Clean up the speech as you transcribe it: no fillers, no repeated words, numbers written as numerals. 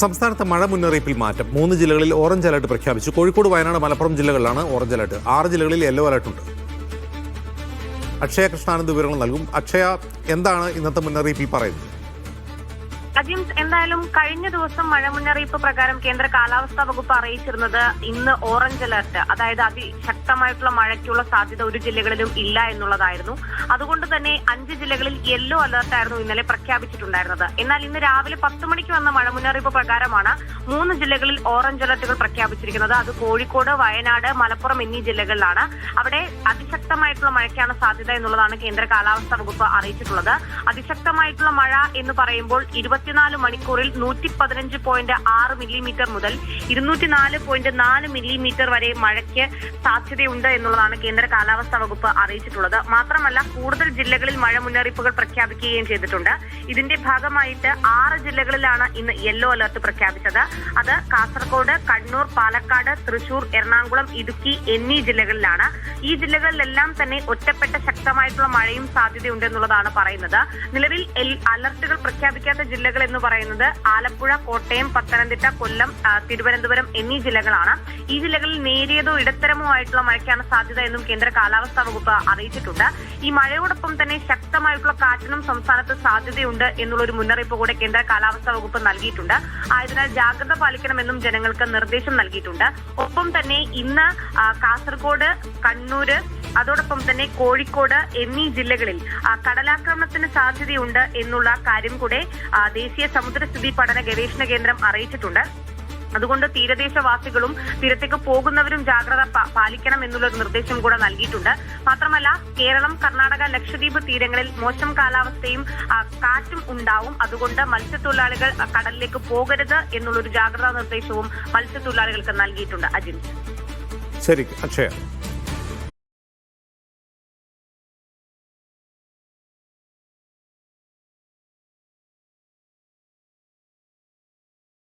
സംസ്ഥാനത്ത് മഴ മുന്നറിയിപ്പിൽ മാറ്റം. 3 ജില്ലകളിൽ ഓറഞ്ച് അലർട്ട് പ്രഖ്യാപിച്ചു. കോഴിക്കോട്, വയനാട്, മലപ്പുറം ജില്ലകളിലാണ് ഓറഞ്ച് അലർട്ട്. 6 ജില്ലകളിൽ യെല്ലോ അലർട്ടുണ്ട്. അക്ഷയ കൃഷ്ണാനന്ദ് വിവരങ്ങൾ നൽകും. അക്ഷയ, എന്താണ് ഇന്നത്തെ മുന്നറിയിപ്പിൽ പറയുന്നത്? അജിംസ്, എന്തായാലും കഴിഞ്ഞ ദിവസം മഴ മുന്നറിയിപ്പ് പ്രകാരം കേന്ദ്ര കാലാവസ്ഥാ വകുപ്പ് അറിയിച്ചിരുന്നത് ഇന്ന് ഓറഞ്ച് അലർട്ട്, അതായത് അതിശക്തമായിട്ടുള്ള മഴയ്ക്കുള്ള സാധ്യത ഒരു ജില്ലകളിലും ഇല്ല എന്നുള്ളതായിരുന്നു. അതുകൊണ്ട് തന്നെ 5 ജില്ലകളിൽ യെല്ലോ അലർട്ടായിരുന്നു ഇന്നലെ പ്രഖ്യാപിച്ചിട്ടുണ്ടായിരുന്നത്. എന്നാൽ ഇന്ന് രാവിലെ 10 മണിക്ക് വന്ന മഴ മുന്നറിയിപ്പ് പ്രകാരമാണ് 3 ജില്ലകളിൽ ഓറഞ്ച് അലർട്ടുകൾ പ്രഖ്യാപിച്ചിരിക്കുന്നത്. അത് കോഴിക്കോട്, വയനാട്, മലപ്പുറം എന്നീ ജില്ലകളിലാണ്. അവിടെ അതിശക്തമായിട്ടുള്ള മഴയ്ക്കാണ് സാധ്യത എന്നുള്ളതാണ് കേന്ദ്ര കാലാവസ്ഥാ വകുപ്പ് അറിയിച്ചിട്ടുള്ളത്. അതിശക്തമായിട്ടുള്ള മഴ എന്ന് പറയുമ്പോൾ 24 മണിക്കൂറിൽ 115.6 മില്ലിമീറ്റർ മുതൽ 204.4 മില്ലിമീറ്റർ വരെ മഴയ്ക്ക് സാധ്യതയുണ്ട് എന്നുള്ളതാണ് കേന്ദ്ര കാലാവസ്ഥാ വകുപ്പ് അറിയിച്ചിട്ടുള്ളത്. മാത്രമല്ല, കൂടുതൽ ജില്ലകളിൽ മഴ മുന്നറിയിപ്പുകൾ പ്രഖ്യാപിക്കുകയും ചെയ്തിട്ടുണ്ട്. ഇതിന്റെ ഭാഗമായിട്ട് 6 ജില്ലകളിലാണ് ഇന്ന് യെല്ലോ അലർട്ട് പ്രഖ്യാപിച്ചത്. അത് കാസർഗോഡ്, കണ്ണൂർ, പാലക്കാട്, തൃശൂർ, എറണാകുളം, ഇടുക്കി എന്നീ ജില്ലകളിലാണ്. ഈ ജില്ലകളിലെല്ലാം തന്നെ ഒറ്റപ്പെട്ട ശക്തമായിട്ടുള്ള മഴയും സാധ്യതയുണ്ടെന്നുള്ളതാണ് പറയുന്നത്. നിലവിൽ അലർട്ടുകൾ പ്രഖ്യാപിക്കാത്ത ജില്ലകൾ എന്ന് പറയുന്നത് ആലപ്പുഴ, കോട്ടയം, പത്തനംതിട്ട, കൊല്ലം, തിരുവനന്തപുരം എന്നീ ജില്ലകളാണ്. ഈ ജില്ലകളിൽ നേരിയതോ ഇടത്തരമോ ആയിട്ടുള്ള മഴയ്ക്കാണ് സാധ്യത എന്നും കേന്ദ്ര കാലാവസ്ഥാ വകുപ്പ് അറിയിച്ചിട്ടുണ്ട്. ഈ മഴയോടൊപ്പം തന്നെ ശക്തമായിട്ടുള്ള കാറ്റിനും സംസ്ഥാനത്ത് സാധ്യതയുണ്ട് എന്നുള്ളൊരു മുന്നറിയിപ്പ് കൂടെ കേന്ദ്ര കാലാവസ്ഥാ വകുപ്പ് നൽകിയിട്ടുണ്ട്. ആയതിനാൽ ജാഗ്രത പാലിക്കണമെന്നും ജനങ്ങൾക്ക് നിർദ്ദേശം നൽകിയിട്ടുണ്ട്. ഒപ്പം തന്നെ ഇന്ന് കാസർഗോഡ്, കണ്ണൂര്, അതോടൊപ്പം തന്നെ കോഴിക്കോട് എന്നീ ജില്ലകളിൽ കടലാക്രമണത്തിന് സാധ്യതയുണ്ട് എന്നുള്ള കാര്യം കൂടെ ദേശീയ സമുദ്രസ്ഥിതി പഠന ഗവേഷണ കേന്ദ്രം അറിയിച്ചിട്ടുണ്ട്. അതുകൊണ്ട് തീരദേശവാസികളും തീരത്തേക്ക് പോകുന്നവരും ജാഗ്രത പാലിക്കണം എന്നുള്ള നിർദ്ദേശം കൂടെ നൽകിയിട്ടുണ്ട്. മാത്രമല്ല, കേരളം, കർണാടക, ലക്ഷദ്വീപ് തീരങ്ങളിൽ മോശം കാലാവസ്ഥയും കാറ്റും ഉണ്ടാവും. അതുകൊണ്ട് മത്സ്യത്തൊഴിലാളികൾ കടലിലേക്ക് പോകരുത് എന്നുള്ളൊരു ജാഗ്രതാ നിർദ്ദേശവും മത്സ്യത്തൊഴിലാളികൾക്ക് നൽകിയിട്ടുണ്ട്. അജിൻ, ശരി അക്ഷയ.